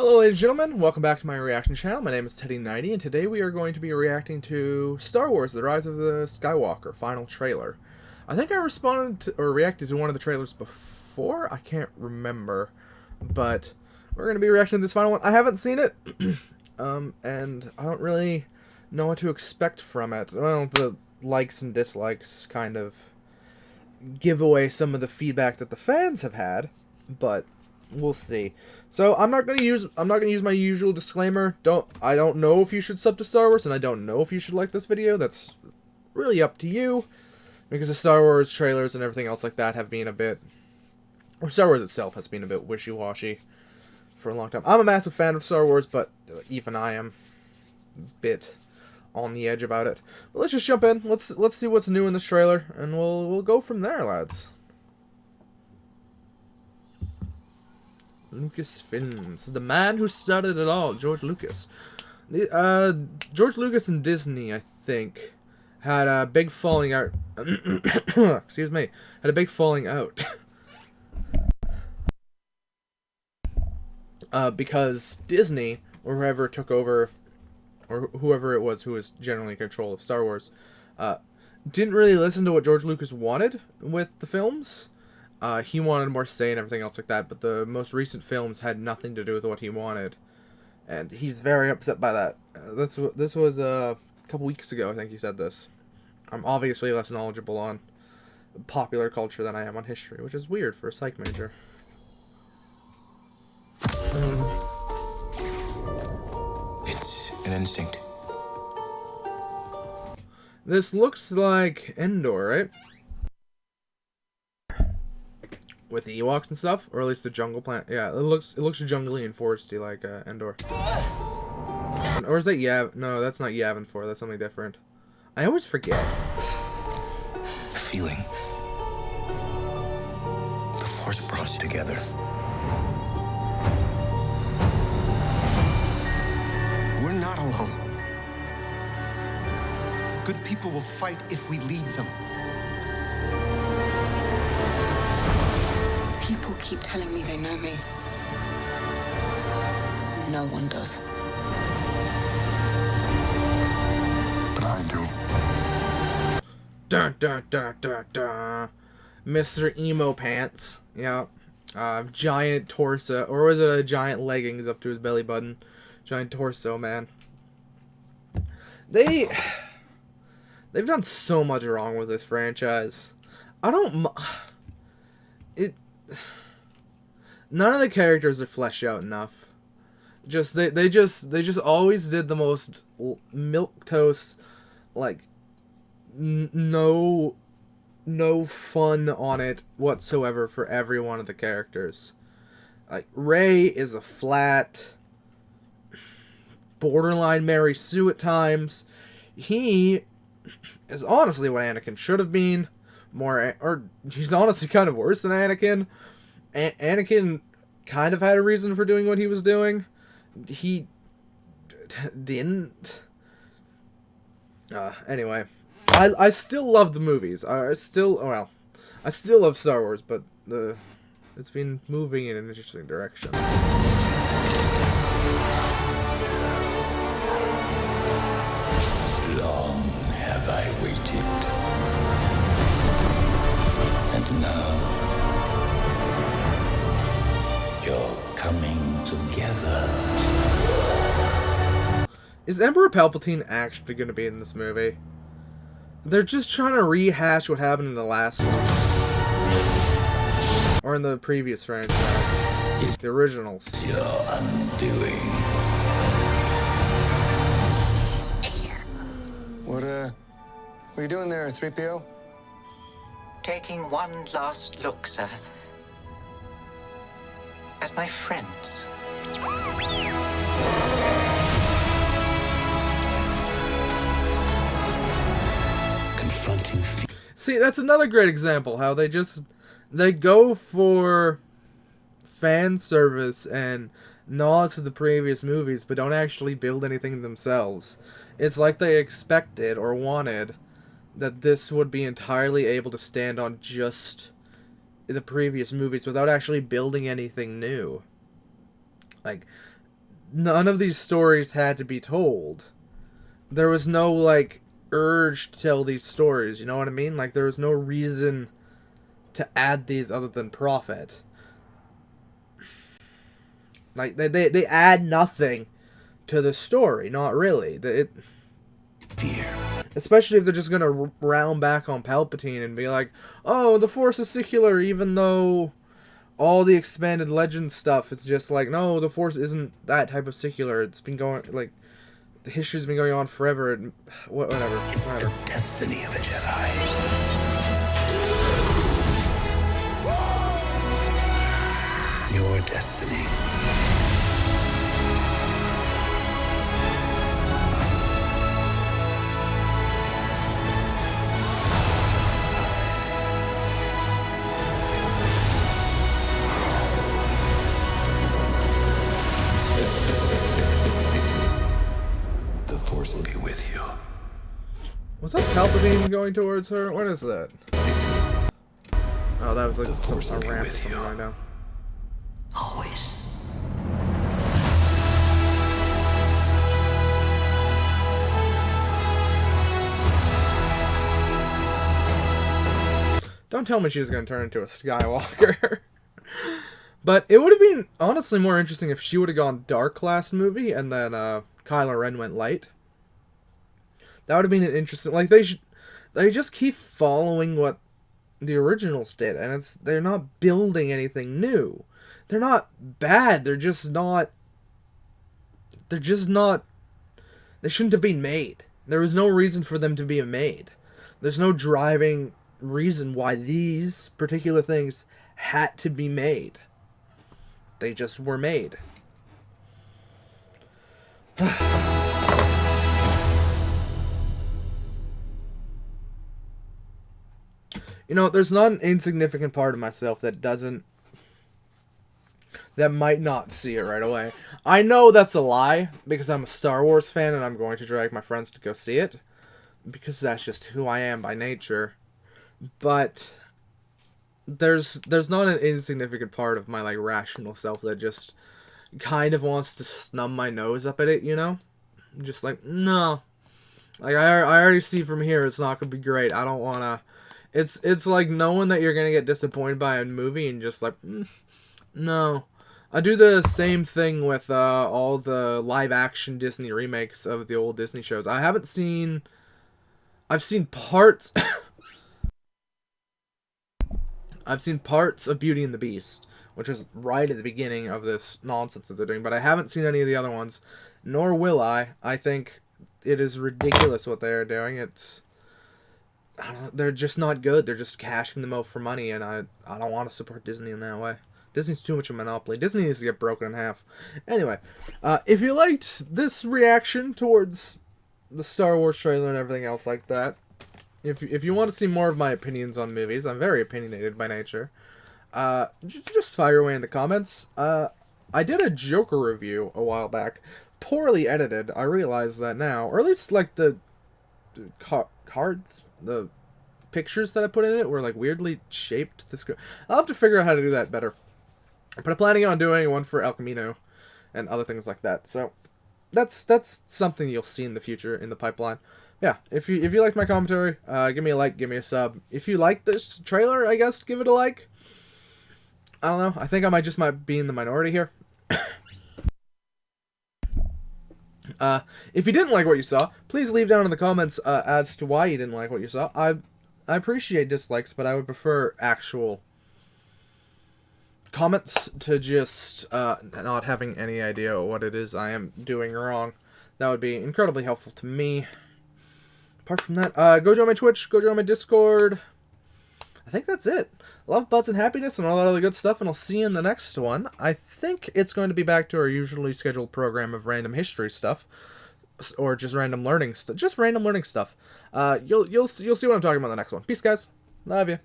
Hello ladies and gentlemen, welcome back to my reaction channel. My name is Teddy90 and today we are going to be reacting to Star Wars The Rise of the Skywalker final trailer. I think I responded to, or reacted to one of the trailers before, I can't remember, but we're going to be reacting to this final one. I haven't seen it, and I don't really know what to expect from it. Well, the likes and dislikes kind of give away some of the feedback that the fans have had, but we'll see. So I'm not gonna use my usual disclaimer. I don't know if you should sub to Star Wars, and I don't know if you should like this video. That's really up to you, because the Star Wars trailers and everything else like that have been a bit, or Star Wars itself has been a bit wishy-washy for a long time. I'm a massive fan of Star Wars, but even I am a bit on the edge about it. But let's just jump in. Let's see what's new in this trailer, and we'll go from there, lads. Lucasfilms, the man who started it all, George Lucas. George Lucas and Disney, I think, had a big falling out. Excuse me, had a big falling out. Because Disney, or whoever took over, or whoever it was who was generally in control of Star Wars, didn't really listen to what George Lucas wanted with the films. He wanted more say and everything else like that, but the most recent films had nothing to do with what he wanted, and he's very upset by that. This was a couple weeks ago, I think he said this. I'm obviously less knowledgeable on popular culture than I am on history, which is weird for a psych major. It's an instinct. This looks like Endor, right? With the Ewoks and stuff, or at least the jungle plant. Yeah, it looks jungly and foresty like Endor. Or is that Yav? No, that's not Yavin 4. That's something different. I always forget. A feeling. The Force brought us together. We're not alone. Good people will fight if we lead them. People keep telling me they know me. No one does. But I do. Dun dun dun dun dun. Mr. Emo Pants. Yeah. Giant torso. Or was it a giant leggings up to his belly button? Giant torso, man. They've done so much wrong with this franchise. I don't... None of the characters are fleshed out enough. They just always did the most milquetoast, like no fun on it whatsoever for every one of the characters. Like Rey is a flat, borderline Mary Sue at times. He is honestly what Anakin should have been. Or he's honestly kind of worse than Anakin. Anakin kind of had a reason for doing what he was doing. He didn't. Anyway, I still love the movies. I still love Star Wars, but it's been moving in an interesting direction. Long have I waited. And now, you're coming together. Is Emperor Palpatine actually going to be in this movie? They're just trying to rehash what happened in the last one. Or in the previous franchise. The originals. Your undoing. What are you doing there, 3PO? Taking one last look, sir, at my friends. Confronting See, that's another great example, how they go for fan service and nods to the previous movies, but don't actually build anything themselves. It's like they expected or wanted that this would be entirely able to stand on just the previous movies without actually building anything new. Like, none of these stories had to be told. There was no, like, urge to tell these stories, you know what I mean? Like, there was no reason to add these other than profit. Like, they add nothing to the story, not really. Fear. Especially if they're just gonna round back on Palpatine and be like, oh, the Force is secular, even though all the expanded legend stuff is just like, no, the Force isn't that type of secular. It's been going, like, the history's been going on forever, and whatever. It's the destiny of a Jedi. Your destiny. The Force will be with you. Was that Palpatine going towards her? What is that? Oh, that was like a ramp or something right now. Always. Don't tell me she's going to turn into a Skywalker. But it would have been honestly more interesting if she would have gone dark last movie and then Kylo Ren went light. That would have been an interesting. Like they just keep following what the originals did, and they're not building anything new. They're not bad. They're just not. They shouldn't have been made. There was no reason for them to be made. There's no driving reason why these particular things had to be made. They just were made. You know, there's not an insignificant part of myself that might not see it right away. I know that's a lie, because I'm a Star Wars fan and I'm going to drag my friends to go see it, because that's just who I am by nature. But there's not an insignificant part of my, like, rational self that just kind of wants to snub my nose up at it, you know? Just like, no. Like, I already see from here it's not going to be great. I don't want to... It's like knowing that you're going to get disappointed by a movie and just like, no. I do the same thing with all the live-action Disney remakes of the old Disney shows. I've seen parts... I've seen parts of Beauty and the Beast, which was right at the beginning of this nonsense that they're doing, but I haven't seen any of the other ones, nor will I. I think it is ridiculous what they are doing. They're just not good. They're just cashing them out for money, and I don't want to support Disney in that way. Disney's too much of a monopoly. Disney needs to get broken in half. Anyway, if you liked this reaction towards the Star Wars trailer and everything else like that, if you want to see more of my opinions on movies, I'm very opinionated by nature, just fire away in the comments. I did a Joker review a while back, poorly edited, I realize that now, or at least, like, the cards, the pictures that I put in it were, like, weirdly shaped. I'll have to figure out how to do that better. But I'm planning on doing one for El Camino and other things like that, so that's something you'll see in the future in the pipeline. Yeah, if you liked my commentary, give me a like, give me a sub. If you like this trailer, I guess give it a like. I don't know. I think I might be in the minority here. If you didn't like what you saw, please leave down in the comments as to why you didn't like what you saw. I appreciate dislikes, but I would prefer actual comments to just not having any idea what it is I am doing wrong. That would be incredibly helpful to me. Apart from that, go join my Twitch, go join my Discord. I think that's it. Love, butts, and happiness, and all that other good stuff, and I'll see you in the next one. I think it's going to be back to our usually scheduled program of random history stuff, or just random learning stuff. Just random learning stuff. You'll see what I'm talking about in the next one. Peace, guys. Love you.